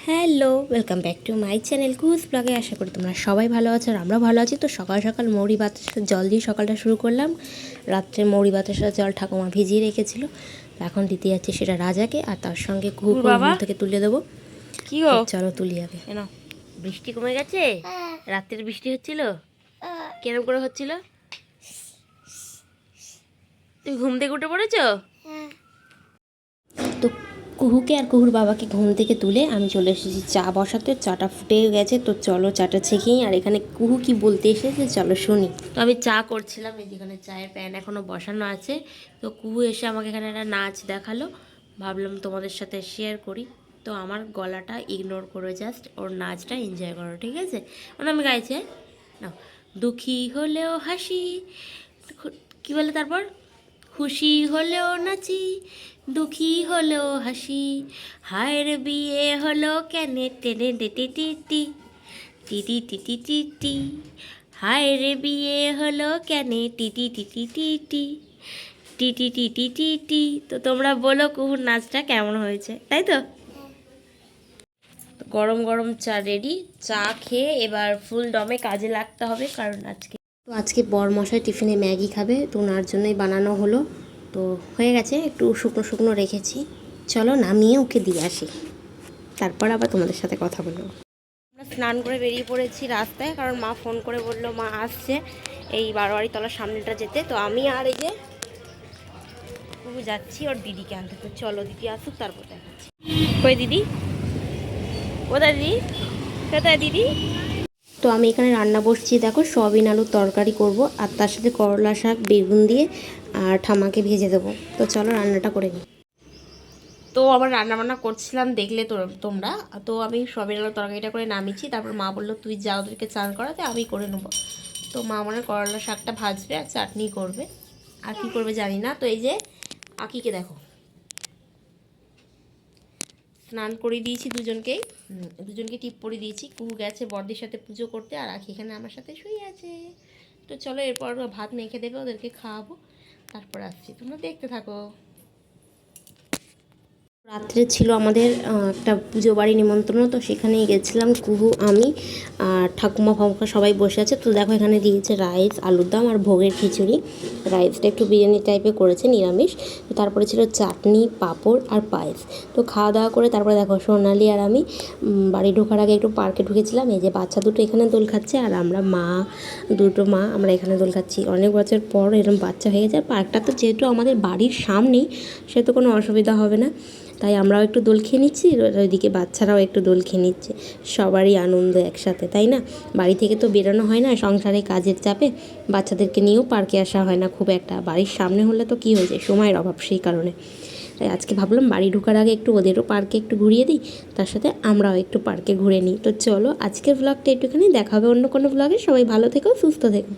Hello, welcome back to my channel Kuhu's ব্লগে। আশা করি তোমরা সবাই ভালো আছো আর আমরা ভালো আছি। তো সকাল সকাল মৌরি বাতাসা জল দিয়ে সকালটা শুরু করলাম। রাত্রে মৌরি বাতাসা জল ঠাকুমা ভিজিয়ে রেখেছিল, এখন দিতে যাচ্ছে সেটা রাজাকে, আর তার সঙ্গে কুহুকে ঘুম থেকে তুলে দেবো। কি গো, চলো তুলি আগে। কেন বৃষ্টি কমে গেছে? রাত্রের বৃষ্টি হচ্ছিল, কেরম করে হচ্ছিল? তুই ঘুম থেকে উঠে পড়েছো? তো কুহুকে আর কুহুর বাবাকে ঘুম থেকে তুলে আমি চলে এসেছি চা বসাতে। চাটা ফুটে গেছে, তো চলো চাটা ছেঁকেই। আর এখানে কুহু কি বলতে এসেছে চলো শুনি। তো আমি চা করছিলাম, এই যেখানে চায়ের প্যান এখনও বসানো আছে। তো কুহু এসে আমাকে এখানে একটা নাচ দেখালো, ভাবলাম তোমাদের সাথে শেয়ার করি। তো আমার গলাটা ইগনোর করে জাস্ট ওর নাচটা এনজয় করো, ঠিক আছে? মানে আমি গাইছি না, দুঃখী হলেও হাসি, কি বলে তারপর, খুশি হলেও নাচি, দুঃখী হলেও হাসি, হায়ের বিয়ে হলো কেনে টেনে টি টি টি টি টি টি টি টি টি, হায়ের বিয়ে হলো কেনে টি টি টি টি টি টি টি টি টি টি টি টি। তো তোমরা বলো কুহুর নাচটা কেমন হয়েছে, তাই তো? গরম গরম চা রেডি, চা খেয়ে এবার ফুল দমে কাজে লাগতে হবে, কারণ আজকে বরমশাই টিফিনে ম্যাগি খাবে, তো ওনার জন্যই বানানো হলো। তো হয়ে গেছে, একটু শুকনো শুকনো রেখেছি। চলো নামিয়ে ওকে দিয়ে আসি, তারপর আবার তোমাদের সাথে কথা বলবো। আমরা স্নান করে বেরিয়ে পড়েছি রাস্তায়, কারণ মা ফোন করে বললো মা আসছে এই বারোয়ারি তলার সামনেটা যেতে। তো আমি আর এই যে কুহু যাচ্ছি ওর দিদিকে আনতে। তো চলো দিদি আসুক, তারপর দেখাচ্ছি। কই দিদি? কোথায় দিদি? কোথায় দিদি? তো আমি এখানে রান্না বসছি, দেখো সয়াবিন আলুর তরকারি করব, আর তার সাথে করলা শাক বেগুন দিয়ে আর ঠামাকে ভেজে দেবো। তো চলো রান্নাটা করে নিই। তো আবার রান্নাবান্না করছিলাম, দেখলে তো তোমরা। তো আমি সয়াবিন আলুর তরকারিটা করে নামিয়েছি, তারপর মা বললো তুই যা ওদেরকে চান করাতে, আমি করে নেবো। তো মা মনে করলা শাকটা ভাজবে আর চাটনি করবে, আর কি করবে জানি না। তো এই যে আকিকে দেখো, স্নান করিয়ে দিয়েছি দুজনকেই, দুজনকে টিপ পরিয়ে দিয়েছি। কুহু গেছে বড়দির সাথে পুজো করতে, আর আখি এখানে আমার সাথে শুয়ে আছে। তো চলো এরপর ভাত মেখে দেবে, ওদেরকে খাওয়াবো, তারপর আসছি, তোমরা দেখতে থাকো। রাত্রে ছিল আমাদের একটা পুজো বাড়ি নিমন্ত্রণ, তো সেখানেই গেছিলাম কুহু আমি আর ঠাকুমা ফাকুমা সবাই বসে আছে। তো দেখো এখানে দিয়েছে রাইস, আলুর দম আর ভোগের খিচুড়ি। রাইসটা একটু বিরিয়ানি টাইপের করেছে, নিরামিষ। তো তারপরে ছিল চাটনি, পাঁপড় আর পায়েস। তো খাওয়া দাওয়া করে তারপরে দেখো সোনালি আর আমি বাড়ি ঢোকার আগে একটু পার্কে ঢুকেছিলাম। এই যে বাচ্চা দুটো এখানে দোল খাচ্ছে, আর আমরা দুটো মা আমরা এখানে দোল খাচ্ছি। অনেক বছর পর এরকম বাচ্চা হয়ে গেছে। পার্কটা তো যেহেতু আমাদের বাড়ির সামনেই, সে তো কোনো অসুবিধা হবে না, তাই আমরাও একটু দোল খেয়ে নিচ্ছি, ওইদিকে বাচ্চারাও একটু দোল খেয়ে নিচ্ছে। সবারই আনন্দ একসাথে, তাই না? বাড়ি থেকে তো বেরোনো হয় না, সংসারে কাজের চাপে বাচ্চাদেরকে নিয়েও পার্কে আসা হয় না খুব একটা। বাড়ির সামনে হলে তো কী হয়েছে, সময়ের অভাব, সেই কারণে। তাই আজকে ভাবলাম বাড়ি ঢোকার আগে একটু ওদেরও পার্কে একটু ঘুরিয়ে দিই, তার সাথে আমরাও একটু পার্কে ঘুরে নিই। তো চলো আজকের ব্লগটা একটুখানি দেখা হবে অন্য কোনো ব্লগে। সবাই ভালো থেকো, সুস্থ থেকো।